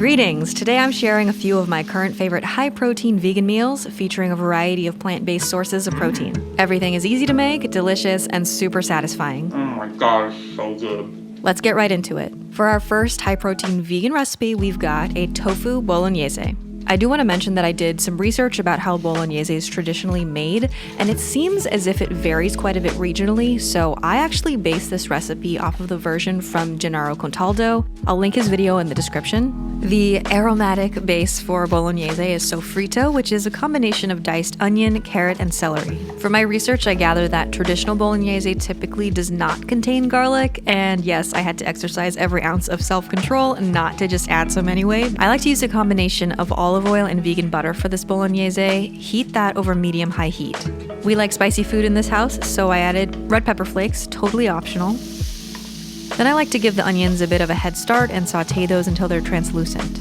Greetings! Today I'm sharing a few of my current favorite high-protein vegan meals featuring a variety of plant-based sources of protein. Everything is easy to make, delicious, and super satisfying. Oh my gosh, so good. Let's get right into it. For our first high-protein vegan recipe, we've got a tofu bolognese. I do want to mention that I did some research about how bolognese is traditionally made, and it seems as if it varies quite a bit regionally, so I actually based this recipe off of the version from Gennaro Contaldo. I'll link his video in the description. The aromatic base for bolognese is sofrito, which is a combination of diced onion, carrot, and celery. From my research, I gathered that traditional bolognese typically does not contain garlic, and yes, I had to exercise every ounce of self-control not to just add some anyway. I like to use a combination of olive oil and vegan butter for this bolognese. Heat that over medium-high heat. We like spicy food in this house, so I added red pepper flakes, totally optional. Then I like to give the onions a bit of a head start and saute those until they're translucent.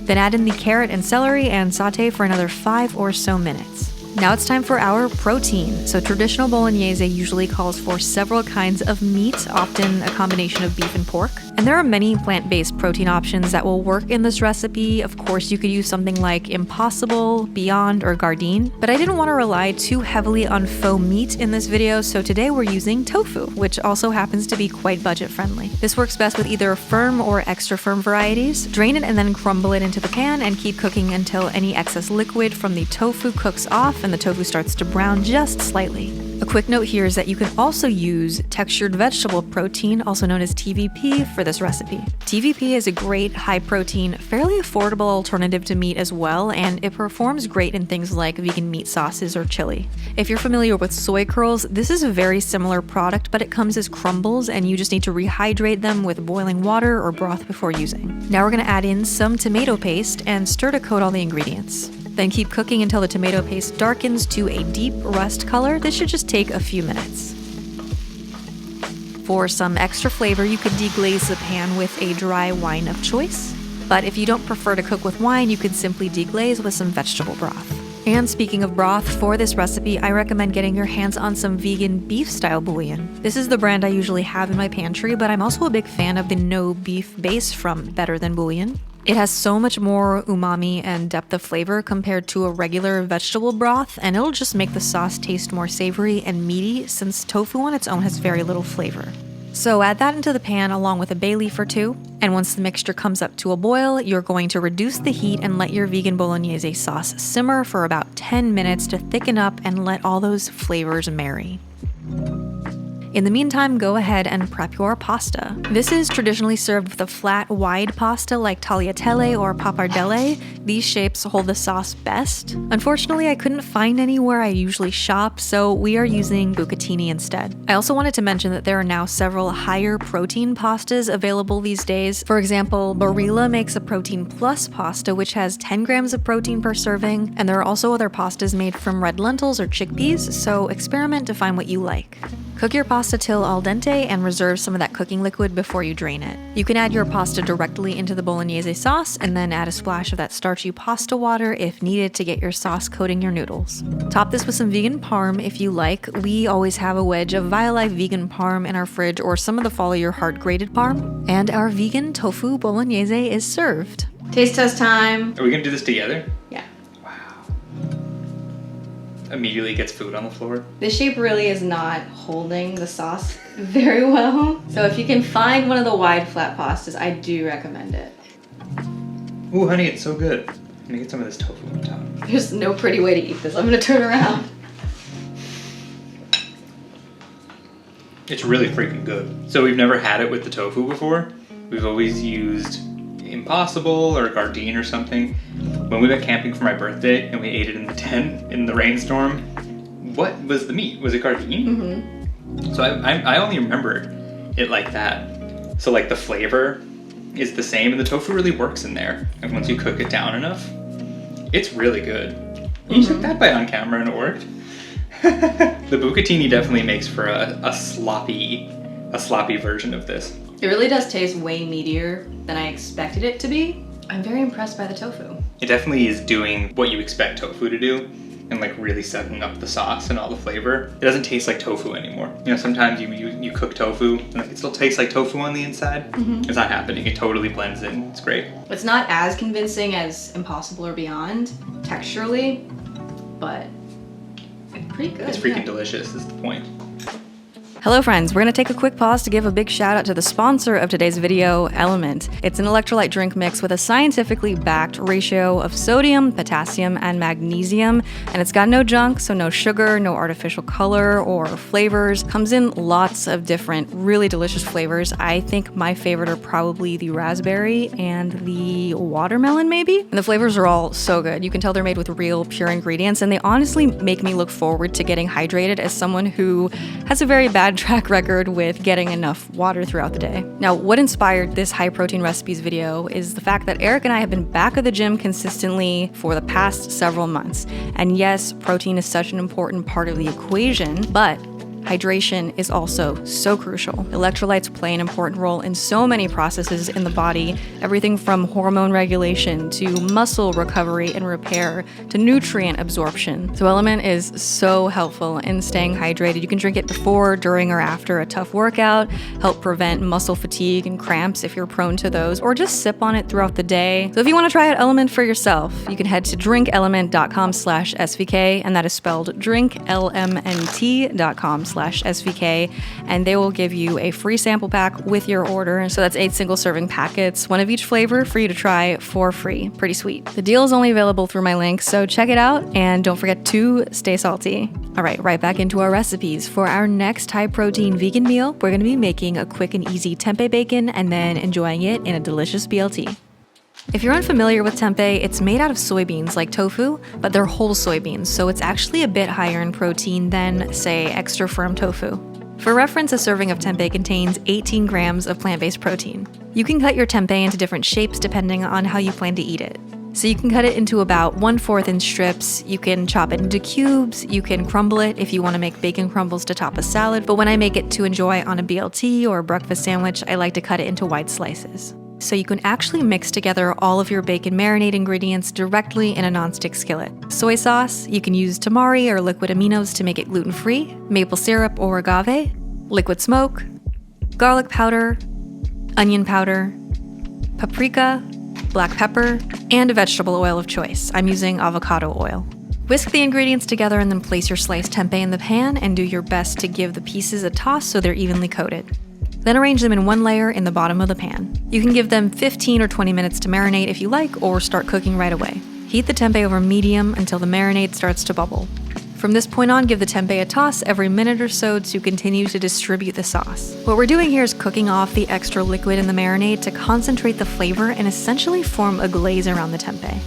Then add in the carrot and celery and saute for another 5 or so minutes. Now it's time for our protein. So traditional bolognese usually calls for several kinds of meat, often a combination of beef and pork. And there are many plant-based protein options that will work in this recipe. Of course, you could use something like Impossible, Beyond, or Gardein, but I didn't want to rely too heavily on faux meat in this video, so today we're using tofu, which also happens to be quite budget-friendly. This works best with either firm or extra firm varieties. Drain it and then crumble it into the pan and keep cooking until any excess liquid from the tofu cooks off and the tofu starts to brown just slightly. A quick note here is that you can also use textured vegetable protein, also known as TVP, for this recipe. TVP is a great high-protein, fairly affordable alternative to meat as well, and it performs great in things like vegan meat sauces or chili. If you're familiar with soy curls, this is a very similar product, but it comes as crumbles, and you just need to rehydrate them with boiling water or broth before using. Now we're going to add in some tomato paste and stir to coat all the ingredients. Then keep cooking until the tomato paste darkens to a deep rust color. This should just take a few minutes. For some extra flavor, you could deglaze the pan with a dry wine of choice. But if you don't prefer to cook with wine, you can simply deglaze with some vegetable broth. And speaking of broth, for this recipe, I recommend getting your hands on some vegan beef-style bouillon. This is the brand I usually have in my pantry, but I'm also a big fan of the no beef base from Better Than Bouillon. It has so much more umami and depth of flavor compared to a regular vegetable broth, and it'll just make the sauce taste more savory and meaty since tofu on its own has very little flavor. So add that into the pan along with a bay leaf or two, and once the mixture comes up to a boil, you're going to reduce the heat and let your vegan bolognese sauce simmer for about 10 minutes to thicken up and let all those flavors marry. In the meantime, go ahead and prep your pasta. This is traditionally served with a flat, wide pasta like tagliatelle or pappardelle. These shapes hold the sauce best. Unfortunately, I couldn't find any where I usually shop, so we are using bucatini instead. I also wanted to mention that there are now several higher protein pastas available these days. For example, Barilla makes a protein plus pasta, which has 10 grams of protein per serving, and there are also other pastas made from red lentils or chickpeas, so experiment to find what you like. Cook your pasta till al dente and reserve some of that cooking liquid before you drain it. You can add your pasta directly into the bolognese sauce and then add a splash of that starchy pasta water if needed to get your sauce coating your noodles. Top this with some vegan parm if you like. We always have a wedge of Violife vegan parm in our fridge or some of the follow your heart grated parm. And our vegan tofu bolognese is served. Taste test time. Are we gonna do this together? Yeah. Immediately gets food on the floor. This shape really is not holding the sauce very well. So if you can find one of the wide flat pastas, I do recommend it. Ooh, honey, it's so good. Let me get some of this tofu on top. There's no pretty way to eat this. I'm gonna turn around. It's really freaking good. So we've never had it with the tofu before. We've always used Impossible or Gardein or something. When we went camping for my birthday and we ate it in the tent in the rainstorm, what was the meat? Was it Gardein? Mm-hmm. So I only remember it like that. So like the flavor is the same and the tofu really works in there. And once you cook it down enough, it's really good. You took that bite on camera and it worked. The bucatini definitely makes for a sloppy version of this. It really does taste way meatier than I expected it to be. I'm very impressed by the tofu. It definitely is doing what you expect tofu to do. and like really sucking up the sauce and all the flavor. It doesn't taste like tofu anymore. You know, sometimes you cook tofu and like it still tastes like tofu on the inside. It's not happening. It totally blends in. It's great. It's not as convincing as Impossible or Beyond texturally, but it's pretty good. It's freaking delicious is the point. Hello friends, we're going to take a quick pause to give a big shout out to the sponsor of today's video, Element. It's an electrolyte drink mix with a scientifically backed ratio of sodium, potassium, and magnesium, and it's got no junk, so no sugar, no artificial color or flavors. Comes in lots of different really delicious flavors. I think my favorite are probably the raspberry and the watermelon maybe. And the flavors are all so good. You can tell they're made with real pure ingredients, and they honestly make me look forward to getting hydrated as someone who has a very bad track record with getting enough water throughout the day. Now, what inspired this high protein recipes video is the fact that Eric and I have been back at the gym consistently for the past several months. And yes, protein is such an important part of the equation, but hydration is also so crucial. Electrolytes play an important role in so many processes in the body, everything from hormone regulation to muscle recovery and repair to nutrient absorption. So Element is so helpful in staying hydrated. You can drink it before, during, or after a tough workout, help prevent muscle fatigue and cramps if you're prone to those, or just sip on it throughout the day. So if you want to try out Element for yourself, you can head to drinkelement.com/SVK, and that is spelled drinklmnt.com/SVK, and they will give you a free sample pack with your order. So that's 8 single serving packets, one of each flavor for you to try for free. Pretty sweet. The deal is only available through my link, so check it out and don't forget to stay salty. All right, right back into our recipes. For our next high protein vegan meal, we're going to be making a quick and easy tempeh bacon and then enjoying it in a delicious BLT. If you're unfamiliar with tempeh, it's made out of soybeans like tofu, but they're whole soybeans, so it's actually a bit higher in protein than, say, extra firm tofu. For reference, a serving of tempeh contains 18 grams of plant-based protein. You can cut your tempeh into different shapes depending on how you plan to eat it. So you can cut it into about 1/4 inch strips, you can chop it into cubes, you can crumble it if you want to make bacon crumbles to top a salad, but when I make it to enjoy on a BLT or a breakfast sandwich, I like to cut it into wide slices. So you can actually mix together all of your bacon marinade ingredients directly in a nonstick skillet. Soy sauce, you can use tamari or liquid aminos to make it gluten-free, maple syrup or agave, liquid smoke, garlic powder, onion powder, paprika, black pepper, and a vegetable oil of choice. I'm using avocado oil. Whisk the ingredients together and then place your sliced tempeh in the pan and do your best to give the pieces a toss so they're evenly coated. Then arrange them in one layer in the bottom of the pan. You can give them 15 or 20 minutes to marinate if you like, or start cooking right away. Heat the tempeh over medium until the marinade starts to bubble. From this point on, give the tempeh a toss every minute or so to continue to distribute the sauce. What we're doing here is cooking off the extra liquid in the marinade to concentrate the flavor and essentially form a glaze around the tempeh.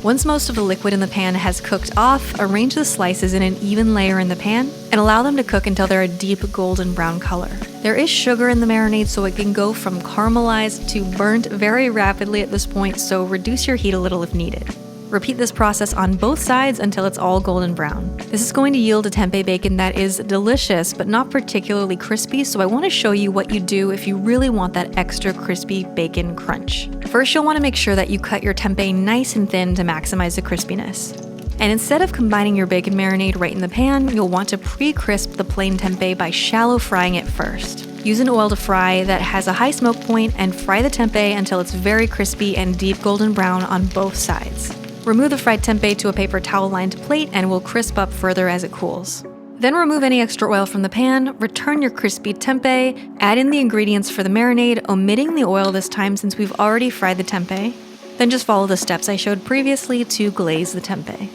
Once most of the liquid in the pan has cooked off, arrange the slices in an even layer in the pan and allow them to cook until they're a deep golden brown color. There is sugar in the marinade, so it can go from caramelized to burnt very rapidly at this point, so reduce your heat a little if needed. Repeat this process on both sides until it's all golden brown. This is going to yield a tempeh bacon that is delicious but not particularly crispy, so I want to show you what you do if you really want that extra crispy bacon crunch. First, you'll want to make sure that you cut your tempeh nice and thin to maximize the crispiness. And instead of combining your bacon marinade right in the pan, you'll want to pre-crisp the plain tempeh by shallow frying it first. Use an oil to fry that has a high smoke point and fry the tempeh until it's very crispy and deep golden brown on both sides. Remove the fried tempeh to a paper towel-lined plate and will crisp up further as it cools. Then remove any extra oil from the pan, return your crispy tempeh, add in the ingredients for the marinade, omitting the oil this time since we've already fried the tempeh. Then just follow the steps I showed previously to glaze the tempeh.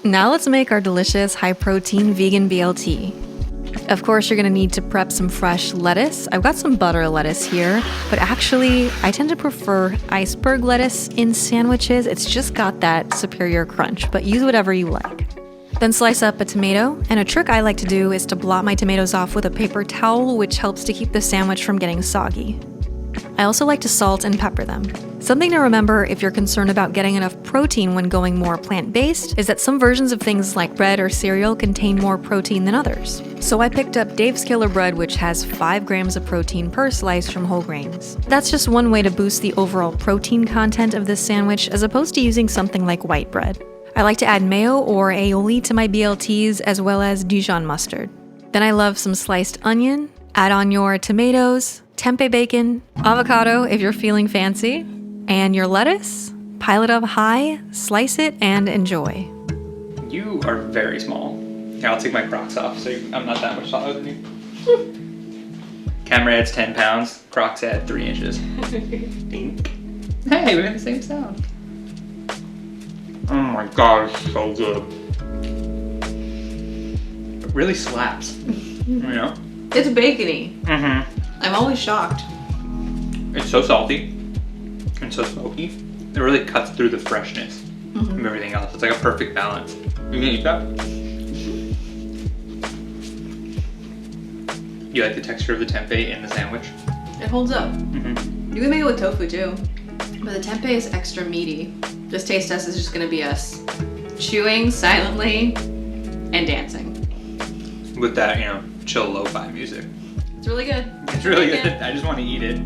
Now let's make our delicious high-protein vegan BLT. Of course, you're going to need to prep some fresh lettuce. I've got some butter lettuce here, but actually, I tend to prefer iceberg lettuce in sandwiches. It's just got that superior crunch, but use whatever you like. Then slice up a tomato, and a trick I like to do is to blot my tomatoes off with a paper towel, which helps to keep the sandwich from getting soggy. I also like to salt and pepper them. Something to remember if you're concerned about getting enough protein when going more plant-based is that some versions of things like bread or cereal contain more protein than others. So I picked up Dave's Killer Bread, which has 5 grams of protein per slice from whole grains. That's just one way to boost the overall protein content of this sandwich as opposed to using something like white bread. I like to add mayo or aioli to my BLTs as well as Dijon mustard. Then I love some sliced onion. Add on your tomatoes, tempeh bacon, avocado if you're feeling fancy, and your lettuce. Pile it up high, slice it, and enjoy. You are very small. Here, I'll take my Crocs off so I'm not that much taller than you. Camera adds 10 pounds, Crocs add 3 inches. Dink. Hey, we have the same sound. Oh my god, it's so good. It really slaps, you know? It's bacony. Mm-hmm. I'm always shocked. It's so salty and so smoky. It really cuts through the freshness of everything else. It's like a perfect balance. You can eat that? You like the texture of the tempeh in the sandwich? It holds up. Mm-hmm. You can make it with tofu too. But the tempeh is extra meaty. This taste test is just gonna be us chewing silently and dancing. With that, you know, chill lo-fi music. It's really good. It's really good. I just want to eat it.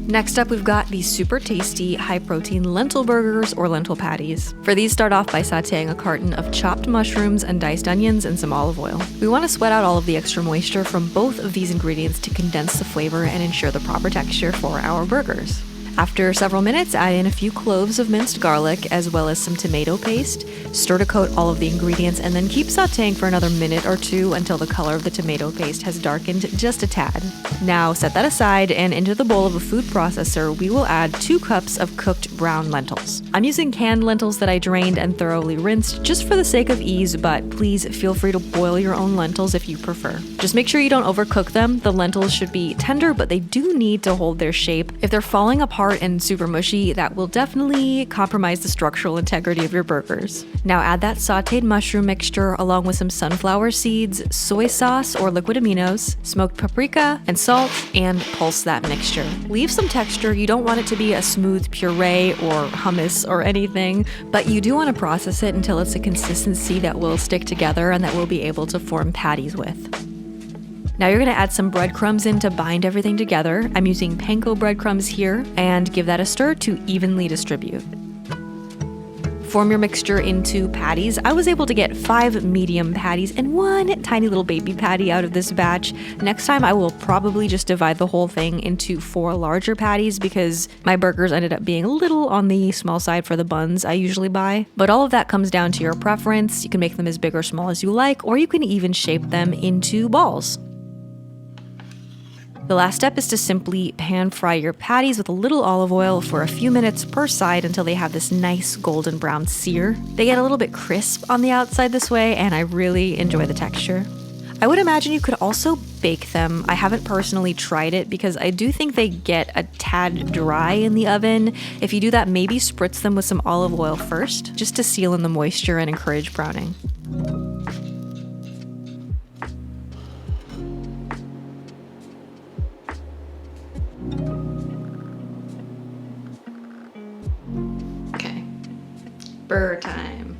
Next up, we've got these super tasty, high-protein lentil burgers or lentil patties. For these, start off by sauteing a carton of chopped mushrooms and diced onions in some olive oil. We want to sweat out all of the extra moisture from both of these ingredients to condense the flavor and ensure the proper texture for our burgers. After several minutes, add in a few cloves of minced garlic as well as some tomato paste. Stir to coat all of the ingredients and then keep sauteing for another minute or two until the color of the tomato paste has darkened just a tad. Now set that aside, and into the bowl of a food processor, we will add 2 cups of cooked brown lentils. I'm using canned lentils that I drained and thoroughly rinsed just for the sake of ease, but please feel free to boil your own lentils if you prefer. Just make sure you don't overcook them. The lentils should be tender, but they do need to hold their shape. If they're falling apart and super mushy, that will definitely compromise the structural integrity of your burgers. Now add that sauteed mushroom mixture along with some sunflower seeds, soy sauce or liquid aminos, smoked paprika, and salt, and pulse that mixture. Leave some texture. You don't want it to be a smooth puree or hummus or anything, but you do want to process it until it's a consistency that will stick together and that we'll be able to form patties with. Now you're gonna add some breadcrumbs in to bind everything together. I'm using panko breadcrumbs here, and give that a stir to evenly distribute. Form your mixture into patties. I was able to get 5 medium patties and 1 tiny little baby patty out of this batch. Next time I will probably just divide the whole thing into 4 larger patties because my burgers ended up being a little on the small side for the buns I usually buy. But all of that comes down to your preference. You can make them as big or small as you like, or you can even shape them into balls. The last step is to simply pan fry your patties with a little olive oil for a few minutes per side until they have this nice golden brown sear. They get a little bit crisp on the outside this way, and I really enjoy the texture. I would imagine you could also bake them. I haven't personally tried it because I do think they get a tad dry in the oven. If you do that, maybe spritz them with some olive oil first, just to seal in the moisture and encourage browning. Burger time.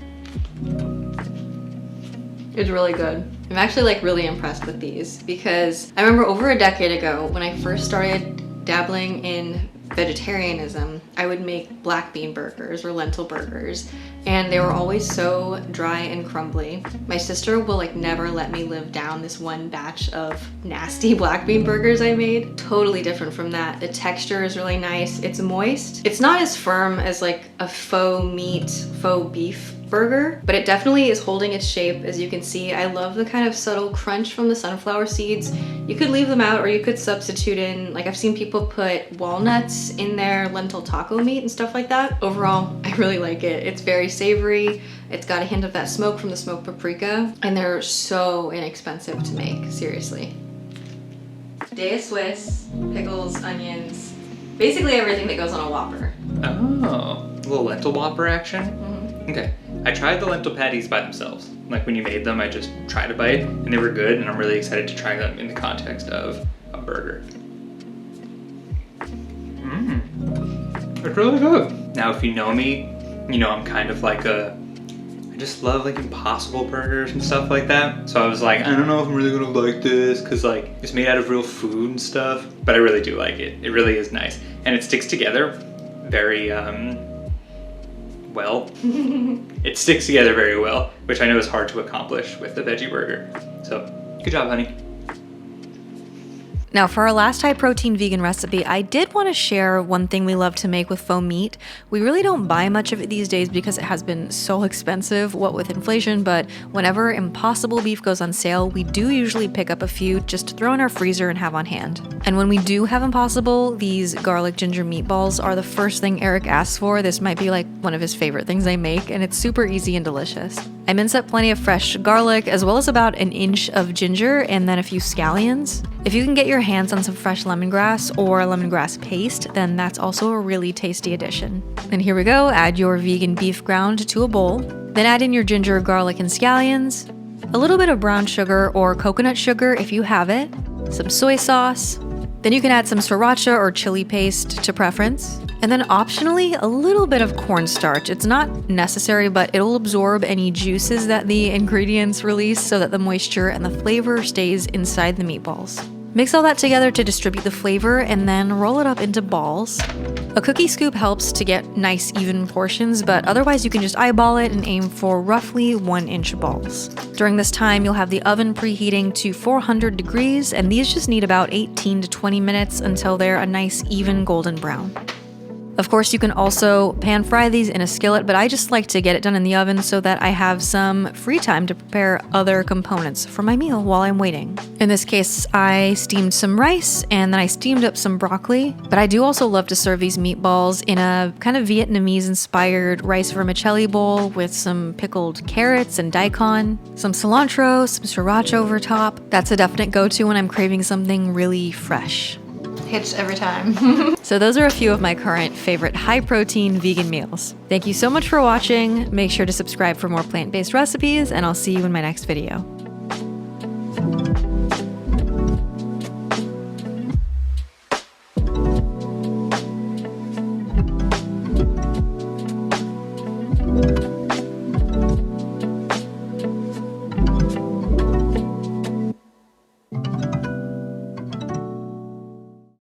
It's really good. I'm actually really impressed with these because I remember over a decade ago when I first started dabbling in vegetarianism, I would make black bean burgers or lentil burgers, and they were always so dry and crumbly. My sister will never let me live down this one batch of nasty black bean burgers I made. Totally different from that. The texture is really nice. It's moist. It's not as firm as a faux meat, faux beef burger, but it definitely is holding its shape. As you can see, I love the kind of subtle crunch from the sunflower seeds. You could leave them out or you could substitute in, I've seen people put walnuts in their lentil taco meat and stuff like that. Overall, I really like it. It's very savory. It's got a hint of that smoke from the smoked paprika, and they're so inexpensive to make, seriously. Day of Swiss, pickles, onions, basically everything that goes on a Whopper. Oh, a little lentil Whopper action? Mm-hmm. Okay. I tried the lentil patties by themselves. When you made them, I just tried a bite and they were good, and I'm really excited to try them in the context of a burger. It's really good. Now, if you know me, you know I'm kind of I just love impossible burgers and stuff like that. So I was I don't know if I'm really gonna like this because it's made out of real food and stuff, but I really do like it. It really is nice. And it sticks together very well. It sticks together very well, which I know is hard to accomplish with the veggie burger. So, good job, honey. Now, for our last high protein vegan recipe, I did want to share one thing we love to make with faux meat. We really don't buy much of it these days because it has been so expensive, what with inflation, but whenever Impossible beef goes on sale, we do usually pick up a few just to throw in our freezer and have on hand. And when we do have Impossible, these garlic ginger meatballs are the first thing Eric asks for. This might be like one of his favorite things I make, and it's super easy and delicious. I mince up plenty of fresh garlic, as well as about an inch of ginger and then a few scallions. If you can get your hands on some fresh lemongrass or lemongrass paste, then that's also a really tasty addition. And here we go, add your vegan beef ground to a bowl, then add in your ginger, garlic, and scallions, a little bit of brown sugar or coconut sugar if you have it, some soy sauce, then you can add some sriracha or chili paste to preference, and then optionally, a little bit of cornstarch. It's not necessary, but it'll absorb any juices that the ingredients release so that the moisture and the flavor stays inside the meatballs. Mix all that together to distribute the flavor and then roll it up into balls. A cookie scoop helps to get nice even portions, but otherwise you can just eyeball it and aim for roughly 1-inch balls. During this time, you'll have the oven preheating to 400 degrees, and these just need about 18 to 20 minutes until they're a nice even golden brown. Of course, you can also pan fry these in a skillet, but I just like to get it done in the oven so that I have some free time to prepare other components for my meal while I'm waiting. In this case, I steamed some rice and then I steamed up some broccoli, but I do also love to serve these meatballs in a kind of Vietnamese-inspired rice vermicelli bowl with some pickled carrots and daikon, some cilantro, some sriracha over top. That's a definite go-to when I'm craving something really fresh. Hits every time. So those are a few of my current favorite high-protein vegan meals. Thank you so much for watching. Make sure to subscribe for more plant-based recipes, and I'll see you in my next video.